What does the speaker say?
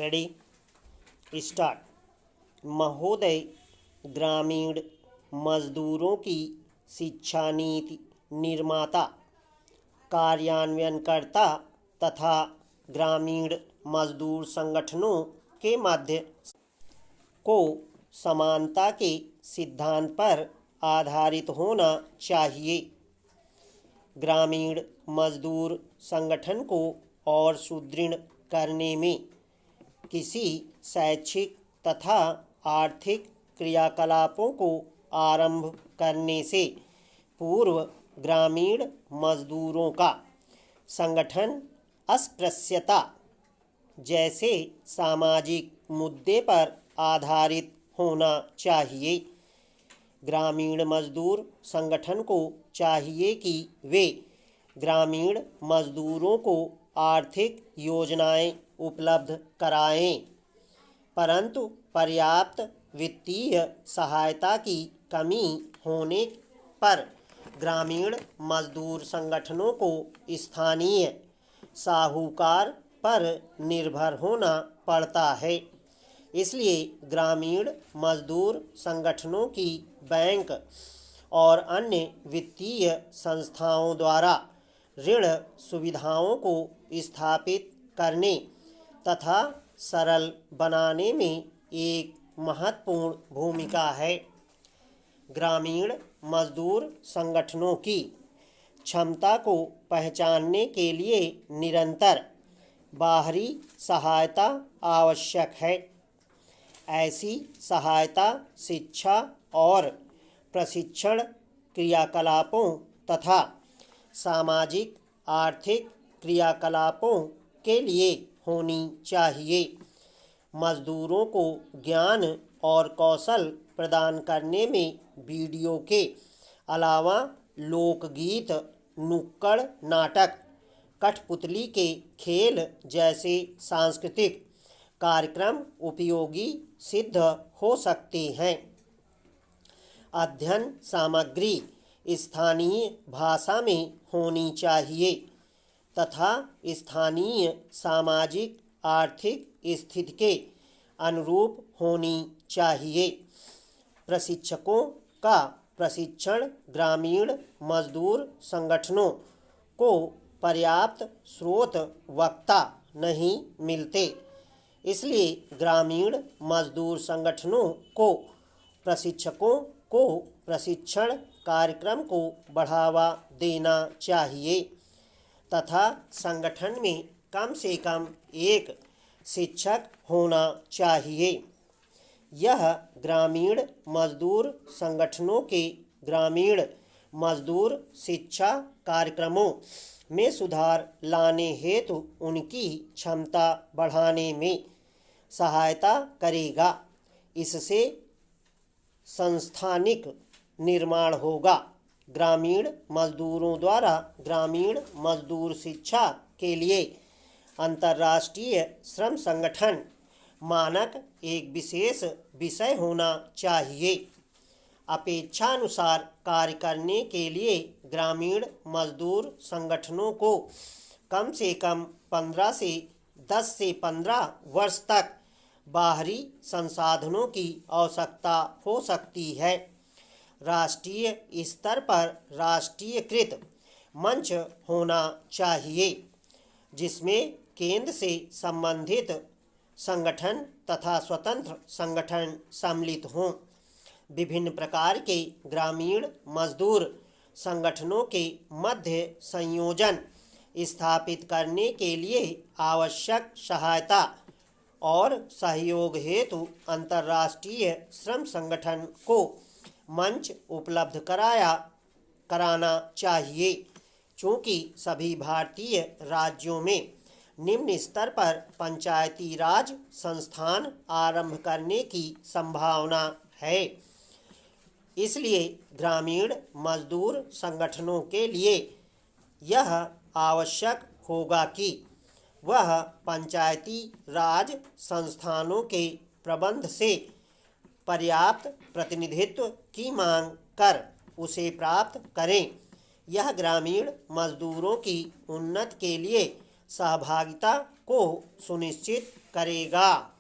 Ready start. महोदय, ग्रामीण मजदूरों की शिक्षा नीति निर्माता, कार्यान्वयनकर्ता तथा ग्रामीण मजदूर संगठनों के मध्य को समानता के सिद्धांत पर आधारित होना चाहिए। ग्रामीण मजदूर संगठन को और सुदृढ़ करने में किसी शैक्षिक तथा आर्थिक क्रियाकलापों को आरंभ करने से पूर्व ग्रामीण मजदूरों का संगठन अस्पृश्यता जैसे सामाजिक मुद्दे पर आधारित होना चाहिए। ग्रामीण मजदूर संगठन को चाहिए कि वे ग्रामीण मजदूरों को आर्थिक योजनाएं उपलब्ध कराएं, परंतु पर्याप्त वित्तीय सहायता की कमी होने पर ग्रामीण मजदूर संगठनों को स्थानीय साहूकार पर निर्भर होना पड़ता है। इसलिए ग्रामीण मजदूर संगठनों की बैंक और अन्य वित्तीय संस्थाओं द्वारा ऋण सुविधाओं को स्थापित करने तथा सरल बनाने में एक महत्वपूर्ण भूमिका है। ग्रामीण मजदूर संगठनों की क्षमता को पहचानने के लिए निरंतर बाहरी सहायता आवश्यक है। ऐसी सहायता शिक्षा और प्रशिक्षण क्रियाकलापों तथा सामाजिक आर्थिक क्रियाकलापों के लिए होनी चाहिए। मजदूरों को ज्ञान और कौशल प्रदान करने में वीडियो के अलावा लोकगीत, नुक्कड़ नाटक, कठपुतली के खेल जैसे सांस्कृतिक कार्यक्रम उपयोगी सिद्ध हो सकते हैं। अध्ययन सामग्री स्थानीय भाषा में होनी चाहिए तथा स्थानीय सामाजिक आर्थिक स्थिति के अनुरूप होनी चाहिए। प्रशिक्षकों का प्रशिक्षण ग्रामीण मजदूर संगठनों को पर्याप्त स्रोत वक्ता नहीं मिलते, इसलिए ग्रामीण मजदूर संगठनों को प्रशिक्षकों को प्रशिक्षण कार्यक्रम को बढ़ावा देना चाहिए तथा संगठन में कम से कम एक शिक्षक होना चाहिए। यह ग्रामीण मजदूर संगठनों के ग्रामीण मजदूर शिक्षा कार्यक्रमों में सुधार लाने हेतु उनकी क्षमता बढ़ाने में सहायता करेगा। इससे सांस्थानिक निर्माण होगा। ग्रामीण मजदूरों द्वारा ग्रामीण मजदूर शिक्षा के लिए अंतर्राष्ट्रीय श्रम संगठन मानक एक विशेष विषय होना चाहिए। अपेक्षानुसार कार्य करने के लिए ग्रामीण मजदूर संगठनों को कम से कम 10 से 15 वर्ष तक बाहरी संसाधनों की आवश्यकता हो सकती है। राष्ट्रीय स्तर पर राष्ट्रीयकृत मंच होना चाहिए जिसमें केंद्र से संबंधित संगठन तथा स्वतंत्र संगठन सम्मिलित हों। विभिन्न प्रकार के ग्रामीण मजदूर संगठनों के मध्य संयोजन स्थापित करने के लिए आवश्यक सहायता और सहयोग हेतु अंतर्राष्ट्रीय श्रम संगठन को मंच उपलब्ध कराना चाहिए। चूँकि सभी भारतीय राज्यों में निम्न स्तर पर पंचायती राज संस्थान आरंभ करने की संभावना है, इसलिए ग्रामीण मजदूर संगठनों के लिए यह आवश्यक होगा कि वह पंचायती राज संस्थानों के प्रबंध से पर्याप्त प्रतिनिधित्व की मांग कर उसे प्राप्त करें। यह ग्रामीण मजदूरों की उन्नति के लिए सहभागिता को सुनिश्चित करेगा।